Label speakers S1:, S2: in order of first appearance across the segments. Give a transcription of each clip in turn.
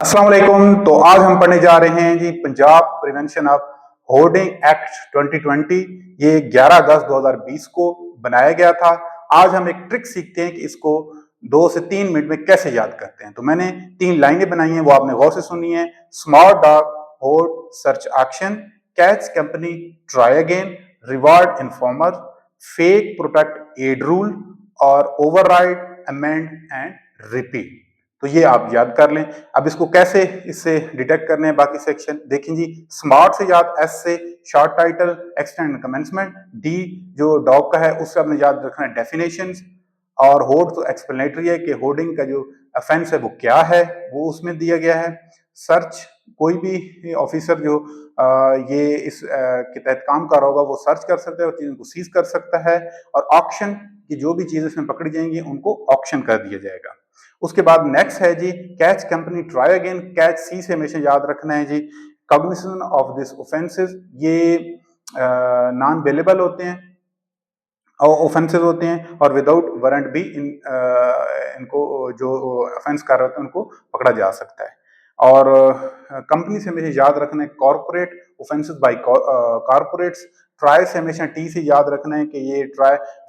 S1: अस्सलाम वालेकुम। तो आज हम पढ़ने जा रहे हैं जी Punjab prevention of hoarding act 2020। ये 11/10/2020 को बनाया गया था। आज हम एक ट्रिक सीखते हैं कि इसको 2 से 3 मिनट में कैसे याद करते हैं। तो मैंने 3 लाइनें बनाई हैं, वो आपने गौर से सुनी है। Smart dog hoard search action, catch company try again, reward informer, fake protect aid rule और ओवरराइड अमेंड एंड रिपीट। तो ये आप याद कर लें। अब इसको कैसे इससे डिटेक्ट करने हैं बाकी सेक्शन देखें जी। स्मार्ट से याद, एस से short title, extend commencement, D जो डॉग का है उससे आपने याद रखना है डेफिनेशंस, और होर्ड तो एक्सप्लेनेटरी है कि होर्डिंग का जो ऑफेंस है वो क्या है, वो उसमें दिया गया है। सर्च, कोई भी ऑफिसर जो ये इस के तहत काम कर रहा होगा वो सर्च कर सकता है और चीजों को सीज कर सकता है। और ऑक्शन की जो भी चीजें इसमें पकड़ी जाएंगी उनको ऑक्शन कर दिया जाएगा। उसके बाद नेक्स्ट है जी कैच कंपनी ट्राई अगेन। कैच सी से हमेशा याद रखना है जी। कॉग्निशन ऑफ दिस ऑफेंसेस, ये नॉन अवेलेबल होते हैं और ऑफेंसेस होते हैं और विदाउट वारंट भी इनको जो ऑफेंस कर रहे होते हैं उनको पकड़ा जा सकता है। और कंपनी से हमेशा याद रखना है corporate offences by corporates. Trial से हमेशा टी से याद रखना है कि ये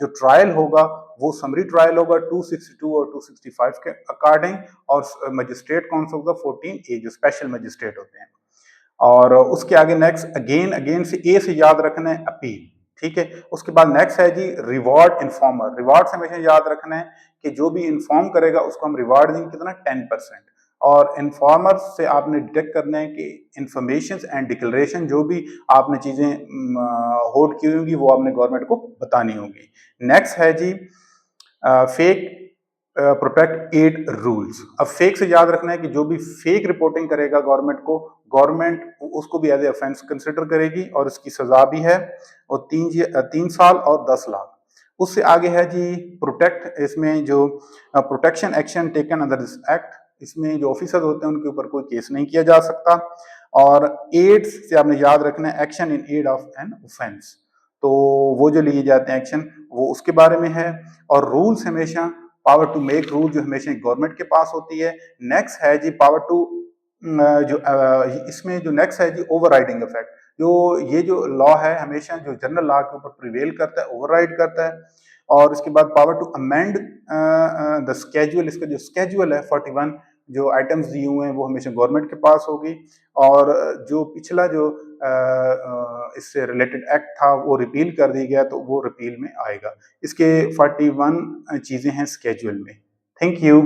S1: जो ट्रायल होगा वो समरी ट्रायल होगा 262 और 265 के अकॉर्डिंग, और मजिस्ट्रेट कौन सा होगा 14A जो स्पेशल मजिस्ट्रेट होते हैं। और उसके आगे नेक्स्ट अगेन, अगेन से ए से याद रखना है अपील, ठीक है। उसके बाद नेक्स्ट है जी रिवॉर्ड इन्फॉर्मर। रिवॉर्ड से हमेशा याद रखना है कि जो भी इन्फॉर्म करेगा उसको हम रिवॉर्ड देंगे कितना 10%। और इन्फॉर्मर से आपने डिटेक्ट करना है कि इंफॉर्मेशन एंड डिक्लेरेशन जो भी आपने चीजें होल्ड की होंगी वो आपने गवर्नमेंट को बतानी होगी। नेक्स्ट है जी फेक प्रोटेक्ट एड रूल्स। अब फेक से याद रखना है कि जो भी फेक रिपोर्टिंग करेगा गवर्नमेंट को, गवर्नमेंट उसको भी एज ए ऑफेंस कंसिडर करेगी और उसकी सजा भी है, और 3 साल और 10 लाख। उससे आगे है जी प्रोटेक्ट, इसमें जो protection action taken under this act, इसमें जो ऑफिसर होते हैं उनके ऊपर कोई केस नहीं किया जा सकता। और एड से आपने याद रखना है action in aid of an offence, तो वो जो लिए जाते हैं एक्शन वो उसके बारे में है। और रूल्स हमेशा पावर टू मेक रूल जो हमेशा गवर्नमेंट के पास होती है। नेक्स्ट है जी पावर टू जो इसमें जो नेक्स्ट है जी ओवरराइडिंग इफेक्ट, जो ये जो लॉ है हमेशा जो जनरल लॉ के ऊपर प्रिवेल करता है, ओवरराइड करता है। और इसके बाद power to amend the schedule, इसका जो स्केड्यूल है 41 जो आइटम्स दिए हुए हैं वो हमेशा गवर्नमेंट के पास होगी। और जो पिछला जो इससे रिलेटेड एक्ट था वो रिपील कर दिया गया तो वो रिपील में आएगा। इसके 41 चीजें हैं स्केड्यूल में। Thank you.